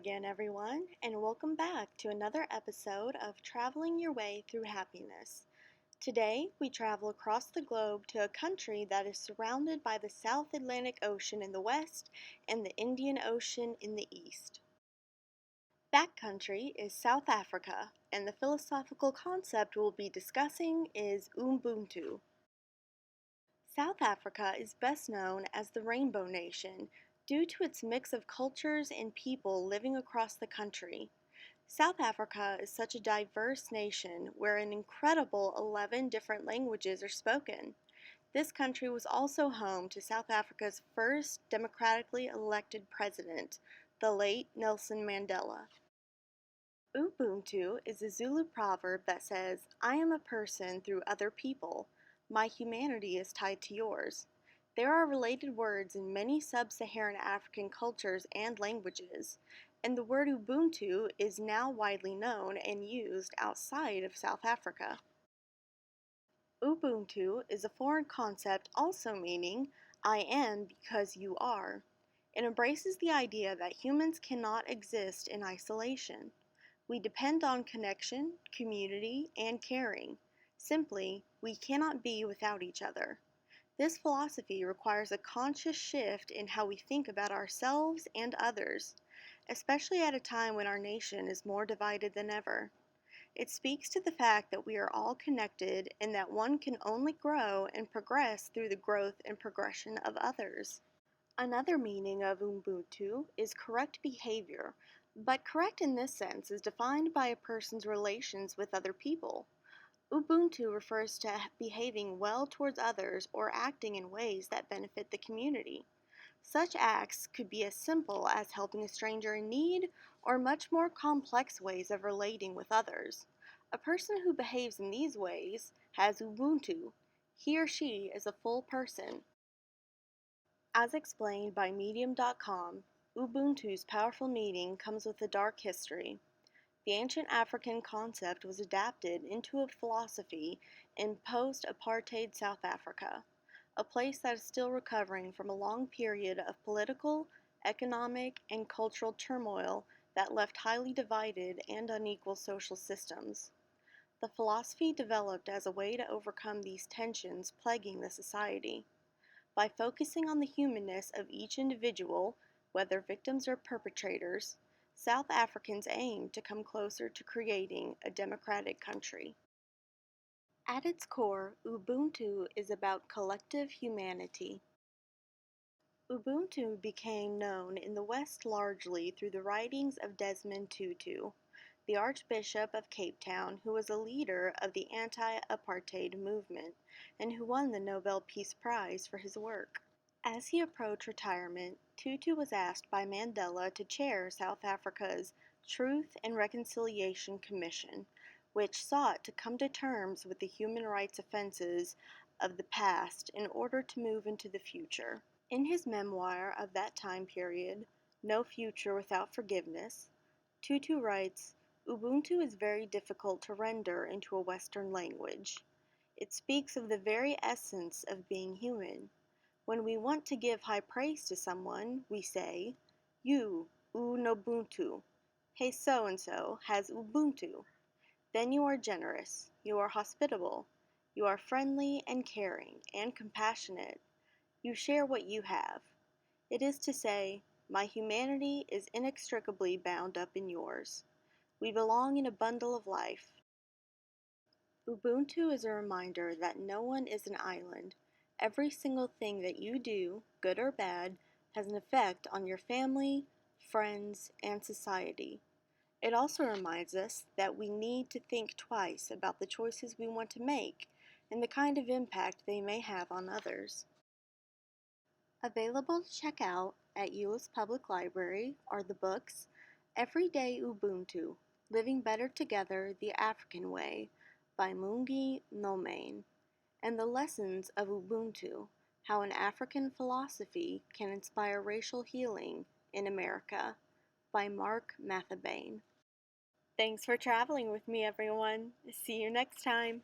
again, everyone, and welcome back to another episode of Traveling Your Way Through Happiness. Today, we travel across the globe to a country that is surrounded by the South Atlantic Ocean in the west and the Indian Ocean in the east. That country is South Africa, and the philosophical concept we'll be discussing is Ubuntu. South Africa is best known as the Rainbow Nation due to its mix of cultures and people living across the country. South Africa is such a diverse nation where an incredible 11 different languages are spoken. This country was also home to South Africa's first democratically elected president, the late Nelson Mandela. Ubuntu is a Zulu proverb that says, I am a person through other people. My humanity is tied to yours. There are related words in many sub-Saharan African cultures and languages, and the word Ubuntu is now widely known and used outside of South Africa. Ubuntu is a foreign concept also meaning, I am because you are. It embraces the idea that humans cannot exist in isolation. We depend on connection, community, and caring. Simply, we cannot be without each other. This philosophy requires a conscious shift in how we think about ourselves and others, especially at a time when our nation is more divided than ever. It speaks to the fact that we are all connected and that one can only grow and progress through the growth and progression of others. Another meaning of Ubuntu is correct behavior, but correct in this sense is defined by a person's relations with other people. Ubuntu refers to behaving well towards others or acting in ways that benefit the community. Such acts could be as simple as helping a stranger in need or much more complex ways of relating with others. A person who behaves in these ways has Ubuntu. He or she is a full person. As explained by Medium.com, Ubuntu's powerful meaning comes with a dark history. The ancient African concept was adapted into a philosophy in post-apartheid South Africa, a place that is still recovering from a long period of political, economic, and cultural turmoil that left highly divided and unequal social systems. The philosophy developed as a way to overcome these tensions plaguing the society. By focusing on the humanness of each individual, whether victims or perpetrators, South Africans aim to come closer to creating a democratic country. At its core, Ubuntu is about collective humanity. Ubuntu became known in the West largely through the writings of Desmond Tutu, the Archbishop of Cape Town who was a leader of the anti-apartheid movement and who won the Nobel Peace Prize for his work. As he approached retirement, Tutu was asked by Mandela to chair South Africa's Truth and Reconciliation Commission, which sought to come to terms with the human rights offenses of the past in order to move into the future. In his memoir of that time period, No Future Without Forgiveness, Tutu writes, Ubuntu is very difficult to render into a Western language. It speaks of the very essence of being human. When we want to give high praise to someone, we say, You, Ubuntu. Hey so-and-so has Ubuntu. Then you are generous, you are hospitable, you are friendly and caring and compassionate. You share what you have. It is to say, my humanity is inextricably bound up in yours. We belong in a bundle of life. Ubuntu is a reminder that no one is an island. Every single thing that you do, good or bad, has an effect on your family, friends, and society. It also reminds us that we need to think twice about the choices we want to make and the kind of impact they may have on others. Available to check out at Euless Public Library are the books Everyday Ubuntu, Living Better Together the African Way by Mungi Nomane, and The Lessons of Ubuntu, How an African Philosophy Can Inspire Racial Healing in America by Mark Mathabane. Thanks for traveling with me, everyone. See you next time.